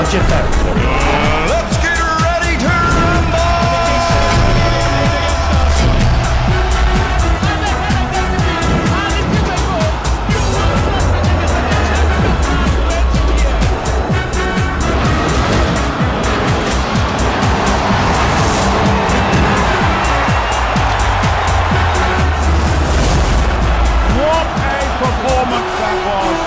Watch it now. Let's get ready to rumble! What a performance that was.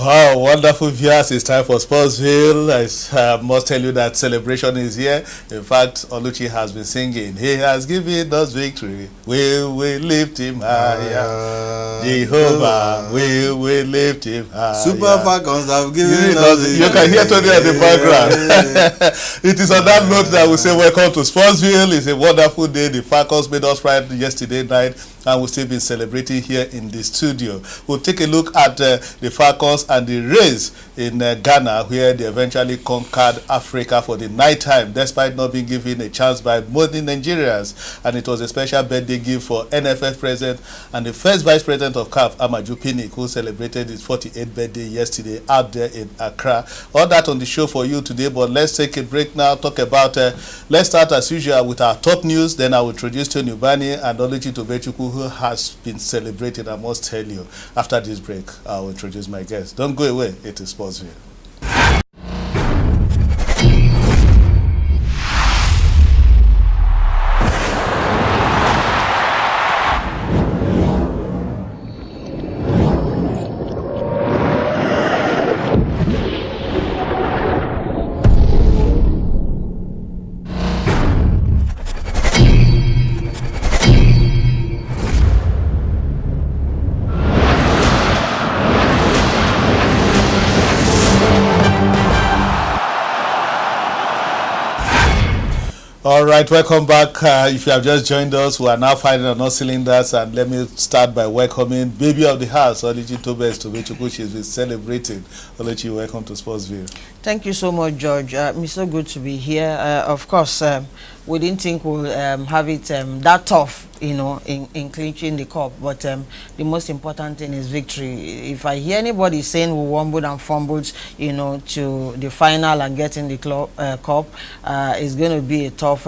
Wow, wonderful viewers, it's time for Sportsville. I must tell you that celebration is here. In fact, Oluchi has been singing, he has given us victory, we will lift him higher. Jehovah, we will lift him higher. Super Falcons have given us victory. You can hear Tony at the background. It is on that note that we say welcome to Sportsville. It's a wonderful day. The Falcons made us proud yesterday night, and we've still been celebrating here in the studio. We'll take a look at the Falcons and the race in Ghana, where they eventually conquered Africa for the night time, despite not being given a chance by modern Nigerians. And it was a special birthday gift for NFF president and the first vice president of CAF, Amaju Pinnick, who celebrated his 48th birthday yesterday out there in Accra. All that on the show for you today, but let's take a break now, talk about, let's start as usual with our top news, then I will introduce Tony Ubani and Oluchi Tobechukwu, who has been celebrated. I must tell you, after this break, I will introduce my guest. Don't go away, it is Sportsville. All right, welcome back. If you have just joined us, we are now firing on all cylinders, and let me start by welcoming baby of the house, Oluchi Tobechukwu. She's been celebrating. Oluchi, welcome to Sportsville. Thank you so much, George. It's so good to be here. Of course, we didn't think we'll have it that tough, you know, in clinching the cup. But the most important thing is victory. If I hear anybody saying we wumbled and fumbled, you know, to the final and getting the cup, it's going to be a tough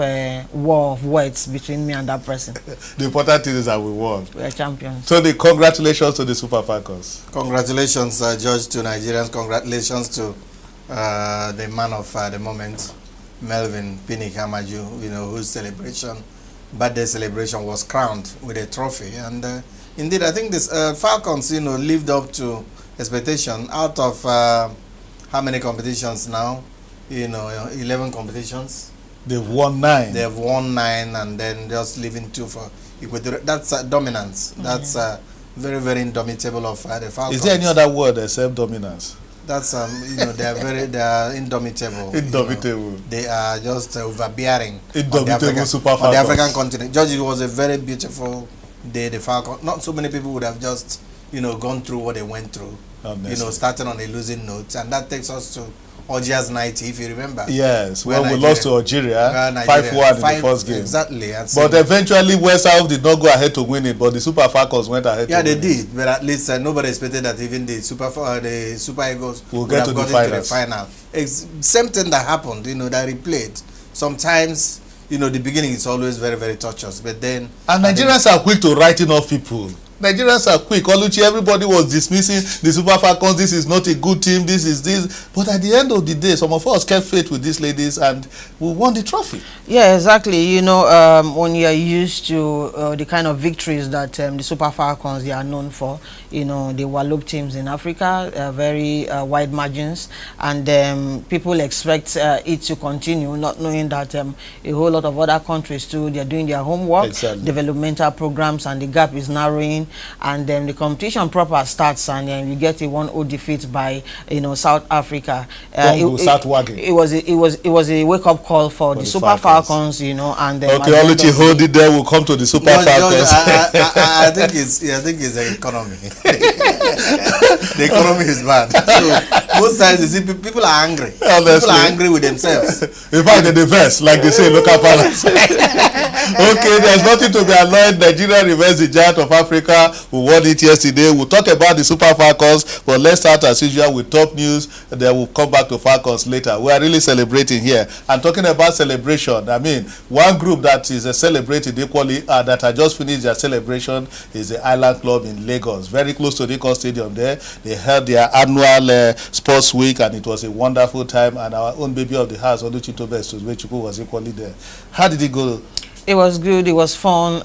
war of words between me and that person. The important thing is that we won. We are champions. So the congratulations to the Super Falcons. Congratulations, George, to Nigerians. Congratulations to the man of the moment, Melvin Pinnick Amaju, you know, whose birthday celebration was crowned with a trophy. And indeed, I think this Falcons, you know, lived up to expectation. Out of how many competitions now? You know, 11 competitions. They've won 9. They've won 9, and then just leaving 2 for Equatorial. That's dominance. That's very, very indomitable of the Falcons. Is there any other word except dominance? That's you know, they are indomitable. Indomitable. You know. They are just overbearing. Indomitable Super Falcons. On the African continent. Judge, it was a very beautiful day. The Falcons. Not so many people would have just, you know, gone through what they went through. Honestly. You know, starting on a losing note, and that takes us to Algiers 90, if you remember. Yes, when we lost to Algeria 5-1 in the first game. Exactly. But eventually West South did not go ahead to win it, but the Super Falcons went ahead to win it. Yeah, they did, but at least nobody expected that even the Super Eagles will get to the final. Same thing that happened, you know, that replayed. Sometimes, you know, the beginning is always very, very torturous, but then... And Nigerians are quick to writing off people. Nigerians are quick. Oluchi, everybody was dismissing the Super Falcons. This is not a good team. This is this. But at the end of the day, some of us kept faith with these ladies, and we won the trophy. Yeah, exactly. You know, when you are used to the kind of victories that the Super Falcons, they are known for, you know, they wallop teams in Africa, very wide margins, and people expect it to continue, not knowing that a whole lot of other countries too, they are doing their homework, developmental programs, and the gap is narrowing. And then the competition proper starts, and then you get a 1-0 defeat by, you know, South Africa. It was a wake up call for the Super Falcons, you know. And then okay, Oluchi, hold it there. We'll come to the Super Falcons. I think it's the economy. The economy is bad. So Most times you see people are angry. Honestly. People are angry with themselves. In fact, they're the best, like they say in local parlance. Okay, there's nothing to be annoyed. Nigeria remains the giant of Africa. We won it yesterday. We'll talk about the Super Falcons, but let's start as usual with top news. Then we'll come back to Falcons later. We are really celebrating here. And talking about celebration, I mean, one group that is celebrated equally that had just finished their celebration is the Island Club in Lagos, very close to the Nicon Stadium there. They held their annual sports week, and it was a wonderful time. And our own baby of the house, Oluchi Tobe, was equally there. How did it go? It was good. It was fun.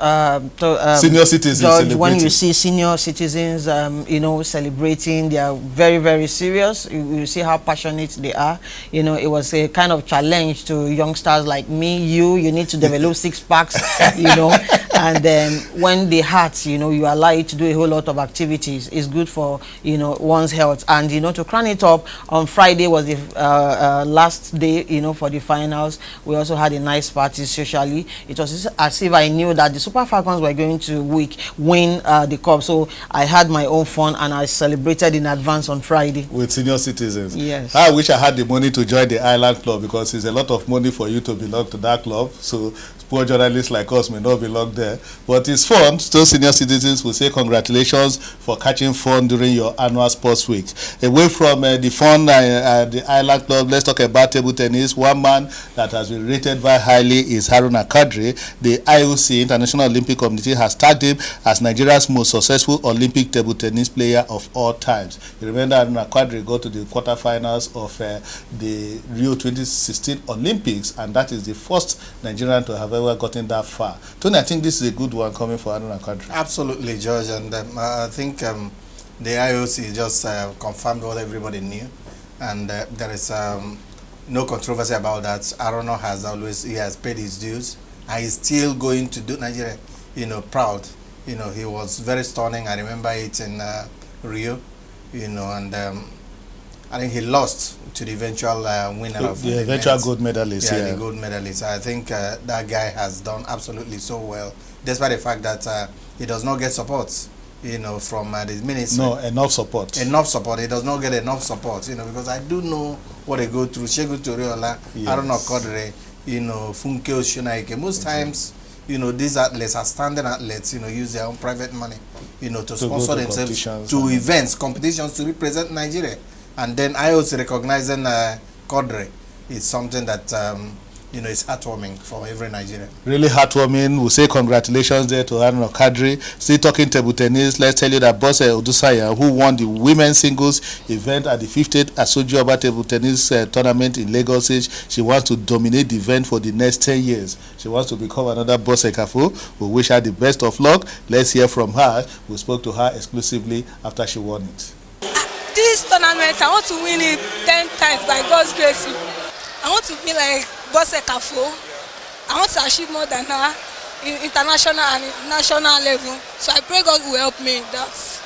Senior citizens George, when you celebrating. see senior citizens, you know, celebrating, they are very, very serious. You see how passionate they are. You know, it was a kind of challenge to youngsters like me. You need to develop 6 packs, you know. And then when the heart, you know, you allow it to do a whole lot of activities. It's good for, you know, one's health. And, you know, to crown it up, on Friday was the last day, you know, for the finals. We also had a nice party socially. It was as if I knew that the Super Falcons were going to win the cup. So I had my own fun and I celebrated in advance on Friday. With senior citizens. Yes. I wish I had the money to join the Island Club, because it's a lot of money for you to belong to that club. So poor journalists like us may not belong there. But it's fun. So senior citizens will say congratulations for catching fun during your annual sports week. Away from the fun at the Island Club, let's talk about table tennis. One man that has been rated very highly is Haruna Kadri. The IOC, International Olympic Committee, has tagged him as Nigeria's most successful Olympic table tennis player of all times. You remember Haruna Kadri got to the quarterfinals of the Rio 2016 Olympics, and that is the first Nigerian to have ever gotten that far. Tony, I think this is a good one coming for Haruna Kadri. Absolutely, George, and I think the IOC just confirmed what everybody knew, and there is no controversy about that. Haruna has paid his dues, and he's still going to do Nigeria, you know, proud. You know, he was very stunning. I remember it in Rio, you know, and I think he lost to the eventual winner of the eventual gold medalist. Yeah, the gold medalist. I think that guy has done absolutely so well, despite the fact that he does not get support, you know, from the ministry. No, enough support. Enough support. He does not get enough support, you know, because I do know what they go through. Shegun Toriola, Haruna Kadri, you know, Funke Oshunaike. Most times, you know, these athletes are standing athletes, you know, use their own private money, you know, to sponsor themselves to events, competitions to represent Nigeria. And then I also recognizing Kadri is something that, you know, it's heartwarming for every Nigerian. Really heartwarming. We'll say congratulations there to Haruna Kadri. Still talking table tennis, let's tell you that Bose Odusanya, who won the women's singles event at the 50th Asoju Oba table tennis tournament in Lagos, says she wants to dominate the event for the next 10 years. She wants to become another Bose Kafo. We wish her the best of luck. Let's hear from her. We spoke to her exclusively after she won it. This tournament, I want to win it 10 times by God's grace. I want to be like Bose Kafo. I want to achieve more than her in international and national level. So I pray God will help me in that.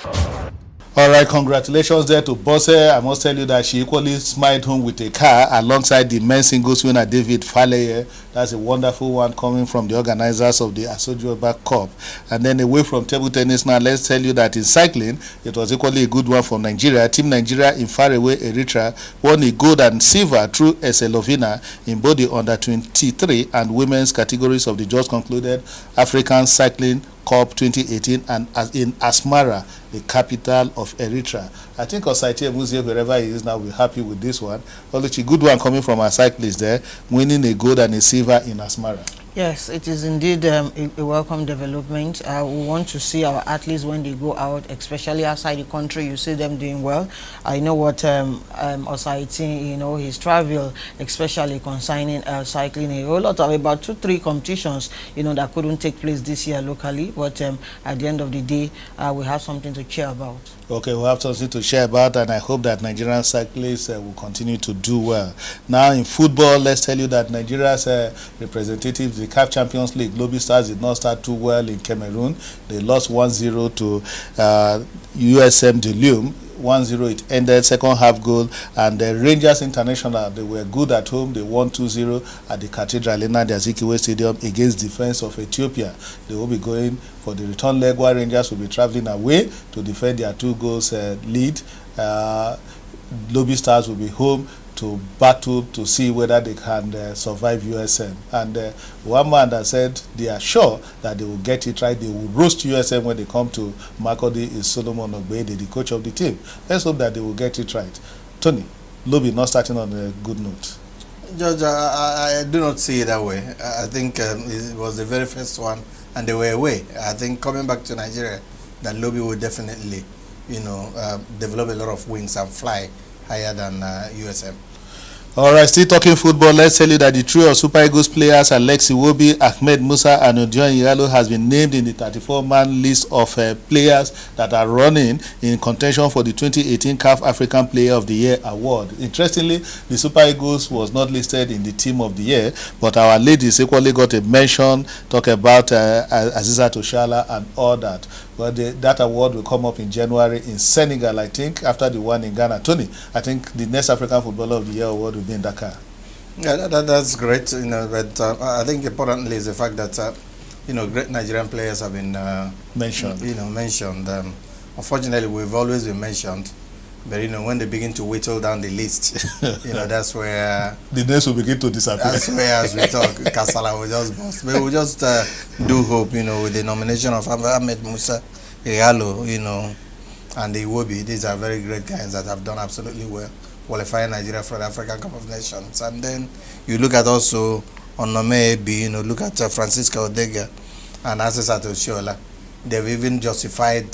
All right, congratulations there to Bose. I must tell you that she equally smiled home with a car alongside the men's singles winner David Faleye. That's a wonderful one coming from the organizers of the Asoju Oba Cup. And then away from table tennis now, let's tell you that in cycling, it was equally a good one for Nigeria. Team Nigeria in faraway Eritrea won a gold and silver through Eselovina in both the under-23 and women's categories of the just concluded African Cycling Cup 2018 and in Asmara, the capital of Eritrea. I think Osaiti Emuzie, wherever he is now, will be happy with this one. Oluchi, good one coming from our cyclist there, winning a gold and a silver in Asmara. Yes, it is indeed a welcome development. We want to see our athletes when they go out, especially outside the country. You see them doing well. I know what Osaiti, you know, his travel, especially concerning cycling, a whole lot of about 2-3 competitions, you know, that couldn't take place this year locally. But at the end of the day, we have something to cheer about. Okay, we'll have something to share about, and I hope that Nigerian cyclists will continue to do well. Now in football, let's tell you that Nigeria's representatives, the CAF Champions League, Global Stars, did not start too well in Cameroon. They lost 1-0 to USM de Lyon. 1-0 it ended, second half goal, and the Rangers International, they were good at home. They won 2-0 at the Cathedral Arena, the Azikiwe Stadium, against Defense of Ethiopia. They will be going for the return leg, while Rangers will be traveling away to defend their 2 goals lead. Lobby Stars will be home to battle to see whether they can survive USM. And one man that said they are sure that they will get it right. They will roast USM when they come to Makurdi is Solomon Ogbede, the coach of the team. Let's hope that they will get it right. Tony, Lobby not starting on a good note. George, I do not see it that way. I think it was the very first one, and they were away. I think coming back to Nigeria, that Lobby will definitely, develop a lot of wings and fly higher than USM. All right, still talking football. Let's tell you that the trio of Super Eagles players, Alexi Iwobi, Ahmed Musa, and Odion Igalo, has been named in the 34-man list of players that are running in contention for the 2018 CAF African Player of the Year award. Interestingly, the Super Eagles was not listed in the Team of the Year, but our ladies equally got a mention. Talk about Azizat Oshala and all that. But that award will come up in January in Senegal, I think, after the one in Ghana. Tony, I think the next African Footballer of the Year award will be in Dakar. Yeah, that's great, but I think importantly is the fact that, great Nigerian players have been mentioned. Mentioned. Unfortunately, we've always been mentioned, but when they begin to whittle down the list, that's where the names will begin to disappear. That's where, as we talk, Kasala will just bust. But we just do hope, with the nomination of Ahmed Musa, Igalo, and the Iwobi. These are very great guys that have done absolutely well, qualifying Nigeria for the African Cup of Nations. And then you look at also Onome Ebi, look at Francisco Odega and Azizat Oshola. They've even justified,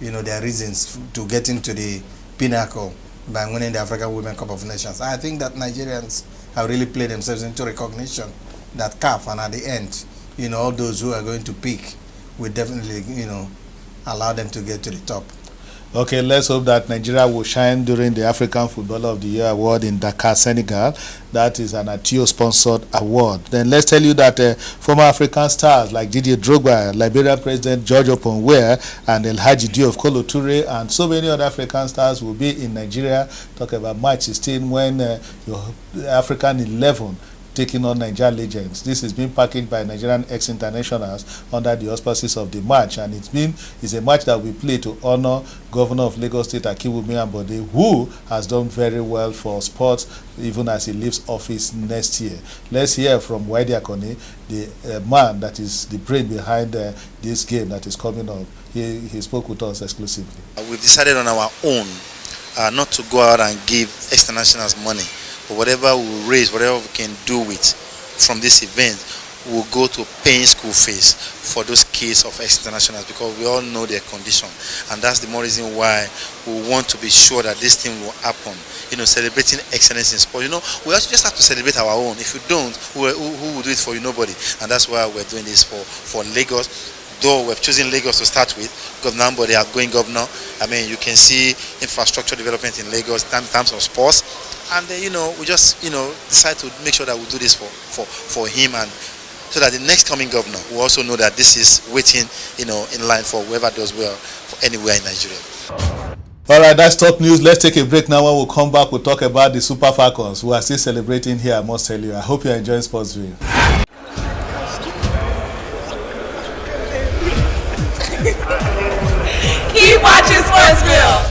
their reasons to get into the pinnacle by winning the African Women Cup of Nations. I think that Nigerians have really played themselves into recognition that CAF, and at the end, all those who are going to peak will definitely, allow them to get to the top. Okay, let's hope that Nigeria will shine during the African Footballer of the Year award in Dakar, Senegal. That is an ATO-sponsored award. Then let's tell you that former African stars like Didier Drogba, Liberian President George Oponwe, and El Hadji Diouf Kolo Toure, and so many other African stars will be in Nigeria. Talk about March 16 when your African 11 taking on Nigerian legends. This is being packaged by Nigerian ex-internationals under the auspices of the match, and it's a match that we play to honor Governor of Lagos State Akinwumi Ambode, who has done very well for sports even as he leaves office next year. Let's hear from Wide Akoni, the man that is the brain behind this game that is coming up. He spoke with us exclusively. We've decided on our own not to go out and give ex-internationals money. But whatever we raise, whatever we can do with from this event, we'll go to paying school fees for those kids of ex-internationals, because we all know their condition, and that's the more reason why we want to be sure that this thing will happen. Celebrating excellence in sport. We also just have to celebrate our own. If you don't, who will do it for you? Nobody. And that's why we're doing this for Lagos. Though we've chosen Lagos to start with, Governor Ambode, outgoing governor. I mean, you can see infrastructure development in Lagos in terms of sports, and we just decide to make sure that we do this for him, and so that the next coming governor will also know that this is waiting in line for whoever does well for anywhere in Nigeria. All right, that's top news. Let's take a break now. When we come back, we'll talk about the Super Falcons, who are still celebrating here, I must tell you. I hope you're enjoying Sportsville. Keep watching Sportsville.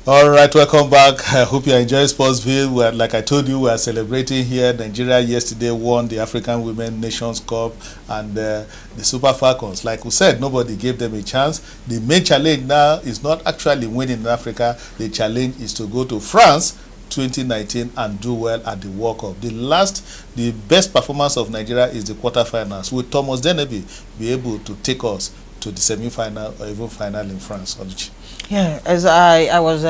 All right, welcome back. I hope you are enjoying Sportsville. Like I told you, we are celebrating here. Nigeria yesterday won the African Women Nations Cup, and the Super Falcons, like we said, nobody gave them a chance. The main challenge now is not actually winning in Africa. The challenge is to go to France 2019 and do well at the World Cup. The best performance of Nigeria is the quarterfinals. Will Thomas Deneby be able to take us to the semi-final or even final in France? Yeah, as I was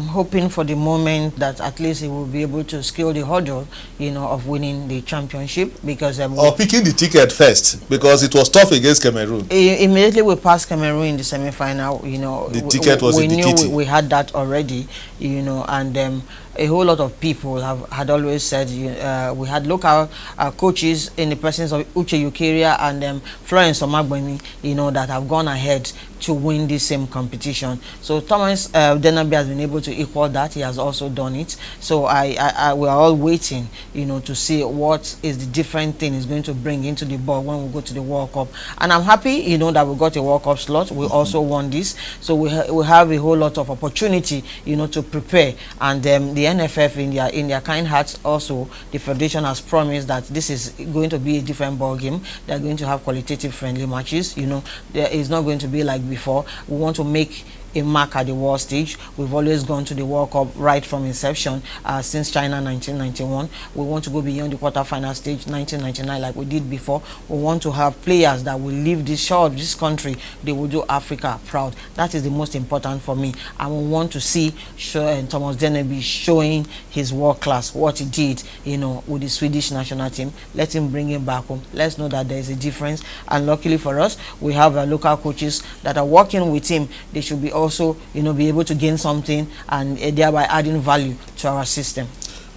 hoping for the moment that at least he will be able to scale the hurdle, of winning the championship, because or picking the ticket first, because it was tough against Cameroon. Immediately we passed Cameroon in the semi-final. The ticket was in the kitty. We had that already, and a whole lot of people had always said we had local coaches in the presence of Uche Yukeria and Florence Omagbemi, that have gone ahead to win this same competition. So Thomas Dennerby has been able to equal that. He has also done it. So we are all waiting, you know, to see what is the different thing is going to bring into the ball when we go to the World Cup. And I'm happy, you know, that we got a World Cup slot. We also won this, so we have a whole lot of opportunity, you know, to prepare. And the NFF in their kind hearts also, the federation has promised that this is going to be a different ball game. They're going to have qualitative friendly matches. You know, there is not going to be like before. We want to make a mark at the world stage. We've always gone to the World Cup right from inception, since China 1991. We want to go beyond the quarterfinal stage 1999 like we did before. We want to have players that will leave this shore of this country. They will do Africa proud. That is the most important for me. And we want to see Thomas Dennerby showing his world class, what he did, you know, with the Swedish national team. Let him bring him back home. Let's know that there is a difference. And luckily for us, we have local coaches that are working with him. They should be also, you know, be able to gain something and thereby adding value to our system.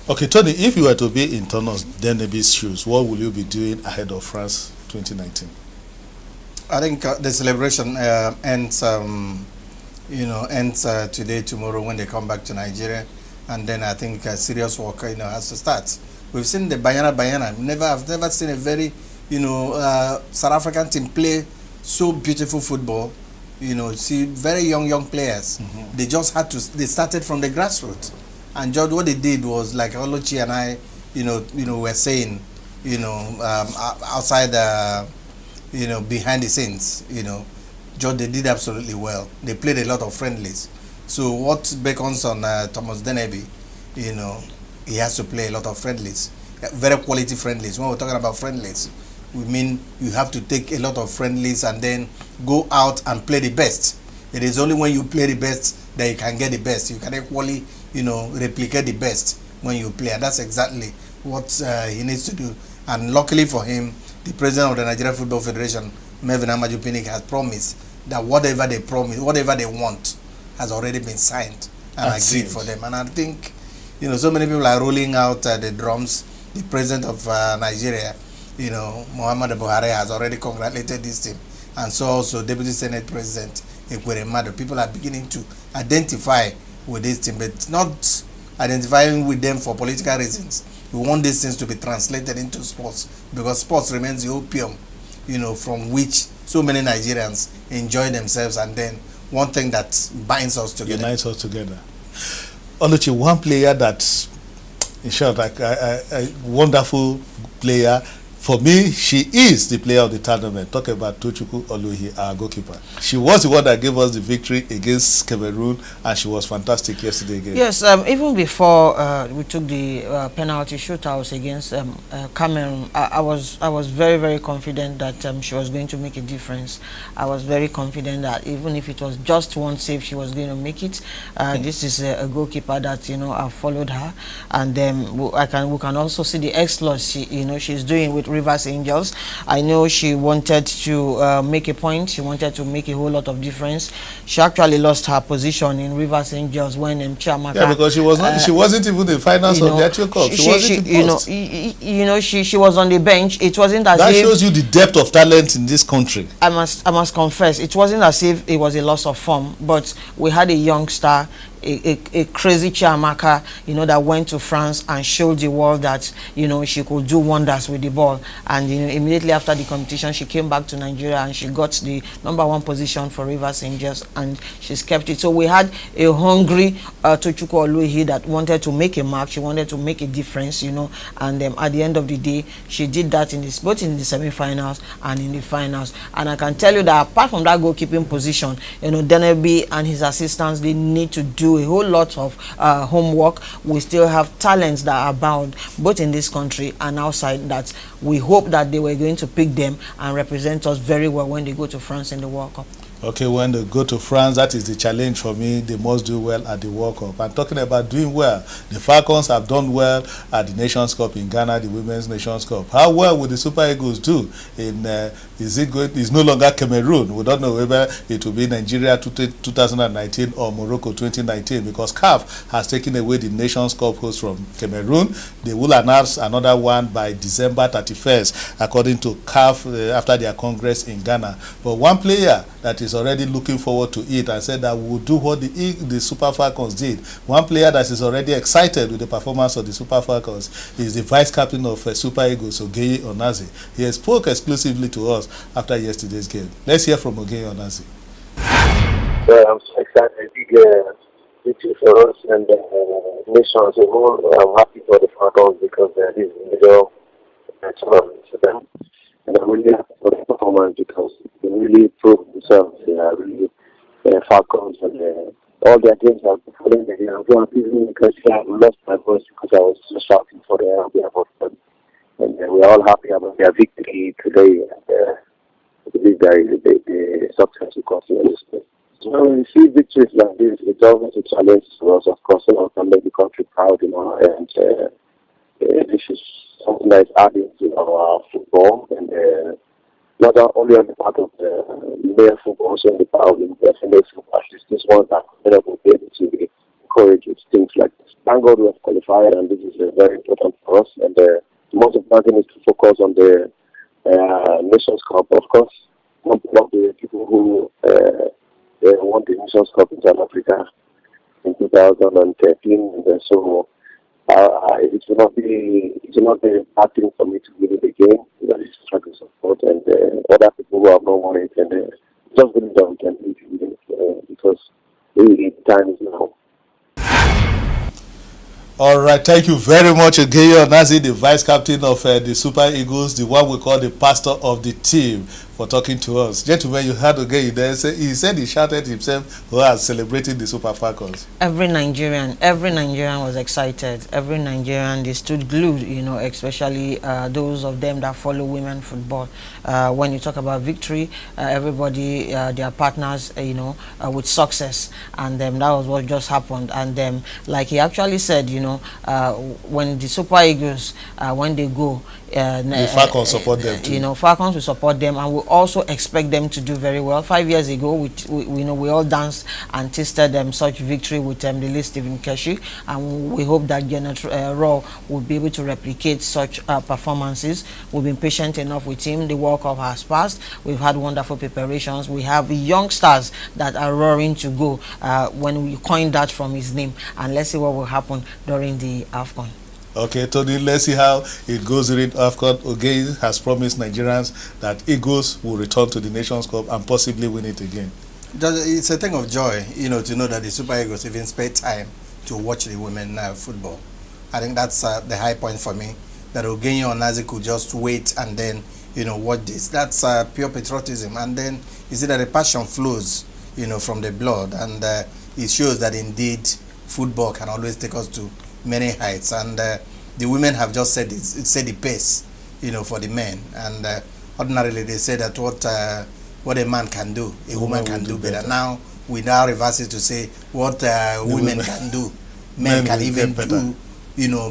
Okay, Tony, if you were to be in Thomas Dennerby's shoes, what will you be doing ahead of France 2019? I think the celebration ends today, tomorrow when they come back to Nigeria, and then I think serious work, you know, has to start. We've seen the Bayana. I've never seen a very, you know, South African team play so beautiful football. You know, see very young players. They just had to. They started from the grassroots, and George, what they did was like Oluchi and I, you know, were saying, you know, outside the, you know, behind the scenes, you know, George, they did absolutely well. They played a lot of friendlies. So what beckons on Thomas Dennerby, you know, he has to play a lot of friendlies, very quality friendlies. When we're talking about friendlies, we mean you have to take a lot of friendlies and then go out and play the best. It is only when you play the best that you can get the best. You can equally, you know, replicate the best when you play. And that's exactly what he needs to do. And luckily for him, the president of the Nigerian Football Federation, Melvin Amaju-Pinnick, has promised that whatever they promise, whatever they want, has already been signed and agreed for them. And I think, you know, so many people are rolling out the drums. The president of Nigeria, you know, Muhammadu Buhari, has already congratulated this team, and so also Deputy Senate President Ekweremadu. People are beginning to identify with this team, but not identifying with them for political reasons. We want these things to be translated into sports, because sports remains the opium, you know, from which so many Nigerians enjoy themselves, and then one thing that binds us together. Unites us together. Oluchi, one player that, in short, like a wonderful player. For me, she is the player of the tournament. Talk about Tochukwu Oluhi, our goalkeeper. She was the one that gave us the victory against Cameroon, and she was fantastic yesterday again. Yes, even before we took the penalty shootouts against Cameroon, I was very confident that she was going to make a difference. I was very confident that even if it was just one save, she was going to make it. This is a goalkeeper that, you know, I've followed her, and we can also see the exploits she's doing with Rivers Angels. I know she wanted to make a point. She wanted to make a whole lot of difference. She actually lost her position in Rivers Angels when Chiamaka. Yeah, because she wasn't even the finals of the actual cup. She wasn't she was on the bench. It wasn't as that if, shows you the depth of talent in this country. I must confess, it wasn't as if it was a loss of form, but we had a young star, a crazy Chiamaka, you know, that went to France and showed the world that, you know, she could do wonders with the ball. And, you know, immediately after the competition, she came back to Nigeria and she got the #1 position for Rivers Angels, and she's kept it. So we had a hungry Tochukwu Oluhi that wanted to make a mark. She wanted to make a difference, you know, and at the end of the day, she did that both in the semi-finals and in the finals. And I can tell you that apart from that goalkeeping position, you know, Dennerby and his assistants, they need to do a whole lot of homework. We still have talents that are bound both in this country and outside, that we hope that they were going to pick them and represent us very well when they go to France in the World Cup. Okay, when they go to France, that is the challenge for me. They must do well at the World Cup. And talking about doing well, the Falcons have done well at the Nations Cup in Ghana, the Women's Nations Cup. How well will the Super Eagles do in the Is no longer Cameroon. We don't know whether it will be Nigeria 2019 or Morocco 2019 because CAF has taken away the Nations Cup host from Cameroon. They will announce another one by December 31st, according to CAF after their congress in Ghana. But one player that is already looking forward to it and said that we will do what the Super Falcons did. One player that is already excited with the performance of the Super Falcons is the vice captain of Super Eagles, Ogeye Onazi. He spoke exclusively to us after yesterday's game. Let's hear from Ogeye Onazi. Yeah, I'm so excited. Big victory for us and the nation as a whole. I'm happy for the Falcons because this is the middle tournament for them. And I'm really happy for the performance because they really proved themselves. They are really Falcons and all their games are performing. They are even because I lost my voice because I was so shouting for the about them. And we're all happy about their victory today. And I believe the success will continue this way. So when we see victories like this, it's always a challenge for us, of course, so we can make the country proud, and this is something that is adding to our football, and not only on the part of the male football, also on the part of the female football. At least this one that will be able to encourage things like this. Thank God we have qualified, and this is very important for us. And the most important thing is to focus on the Nations Cup, of course. One of the people who won the Nations Cup in South Africa in 2013, and so it will not be a bad thing for me to win the game. That is struggle support, and other people who have not won it, and just believe that we can beat it because the time is now. All right, thank you very much, Ogeye Onazi, the vice captain of the Super Eagles, the one we call the pastor of the team, for talking to us. Gentlemen, you heard Ogeye there. He said he shouted himself who was celebrating the Super Falcons. Every Nigerian was excited. Every Nigerian, they stood glued, especially those of them that follow women football. When you talk about victory, everybody, their partners, with success. And that was what just happened. And like he actually said, when the Super Eagles, when they go, the Falcons support them too. Falcons will support them, and we also expect them to do very well. 5 years ago, we all danced and tasted such victory with the late Stephen Keshi, and we hope that Janet Raw will be able to replicate such performances. We've been patient enough with him. The World Cup has passed. We've had wonderful preparations. We have youngsters that are roaring to go when we coined that from his name, and let's see what will happen during the AFCON. Okay, Tony, let's see how it goes during AFCON. Ogeye has promised Nigerians that Eagles will return to the Nations Cup and possibly win it again. It's a thing of joy, to know that the Super Eagles even spend time to watch the women football. I think that's the high point for me, that Ogeye Onazi could just wait and then, watch this. That's pure patriotism. And then you see that the passion flows, from the blood. And it shows that indeed football can always take us to many heights, and the women have just set the pace, for the men. And ordinarily they say that what a man can do, a woman can do better. Now we now reverse it to say what women can do, men can even do,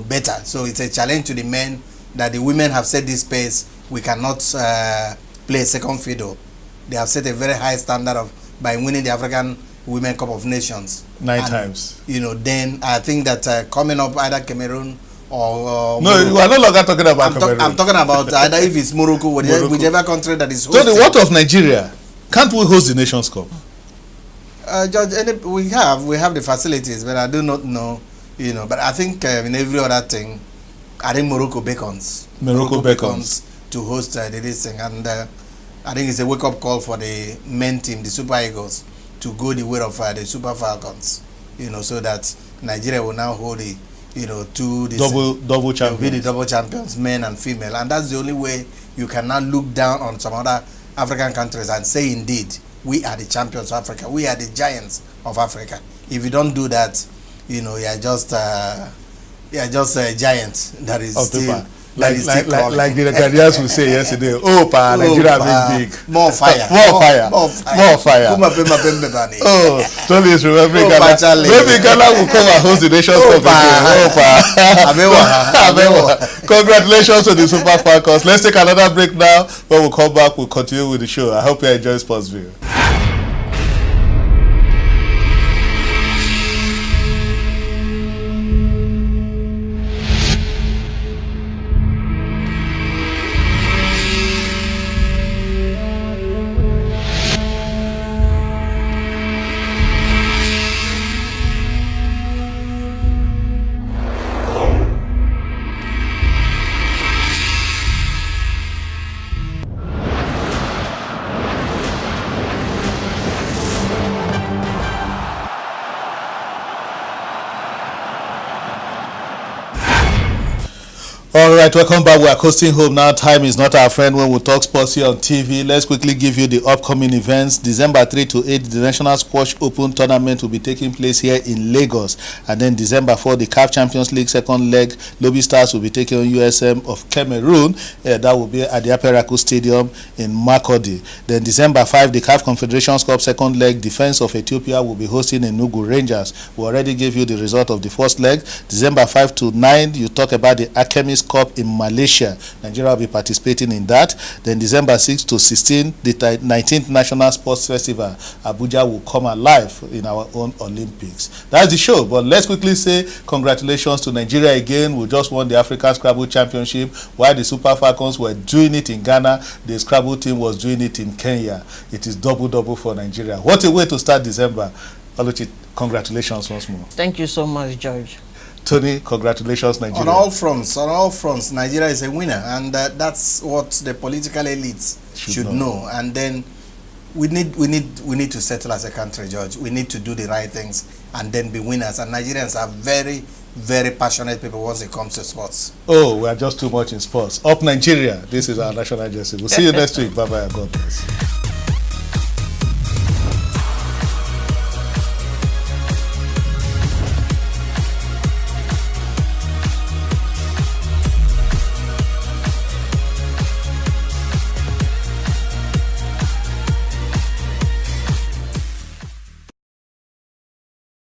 better. So it's a challenge to the men that the women have set this pace. We cannot play second fiddle. They have set a very high standard by winning the African Women Cup of Nations 9 times. Then I think that coming up either Cameroon or no, you are no longer talking about Cameroon. I'm talking about either if it's Morocco, whichever country that is hosting. So what of Nigeria? Can't we host the Nations Cup? Judge, we have the facilities, but I do not know, But I think in every other thing, I think Morocco beckons to host this thing, and I think it's a wake-up call for the men team, the Super Eagles, to go the way of the Super Falcons, so that Nigeria will now hold the, double champions. Be the double champions, men and female, and that's the only way you can now look down on some other African countries and say, indeed, we are the champions of Africa, we are the giants of Africa. If you don't do that, you're just a giant that is still Like the Ghanaians would say yesterday, oh, pa, Nigeria big. More fire. More fire. Oh, Tony is remembering Ghana. Maybe Ghana will come and host the Nations Cup again. Congratulations to the Super Falcons. Let's take another break now. When we come back, we'll continue with the show. I hope you enjoy Sportsville. All right, welcome back. We are coasting home now. Time is not our friend when we talk sports here on TV. Let's quickly give you the upcoming events. December 3 to 8, the National Squash Open Tournament will be taking place here in Lagos. And then December 4, the CAF Champions League second leg, Lobby Stars will be taking on USM of Cameroon. That will be at the Aperaku Stadium in Makurdi. Then December 5, the CAF Confederations Cup second leg, Defense of Ethiopia will be hosting Enugu Rangers. We already gave you the result of the first leg. December 5 to 9, you talk about the Artemis Cup in Malaysia. Nigeria will be participating in that. Then December 6 to 16, the 19th National Sports Festival, Abuja, will come alive in our own Olympics. That's the show. But let's quickly say congratulations to Nigeria again. We just won the African Scrabble Championship. While the Super Falcons were doing it in Ghana, the Scrabble team was doing it in Kenya. It is double for Nigeria. What a way to start December. Oluchi, congratulations once more. Thank you so much, George. Tony, congratulations, Nigeria. On all fronts, Nigeria is a winner, and that's what the political elites should know. And then we need to settle as a country, George. We need to do the right things and then be winners. And Nigerians are very, very passionate people once it comes to sports. Oh, we are just too much in sports. Up Nigeria. This is our national jersey. We'll see you next week. Bye bye. God bless.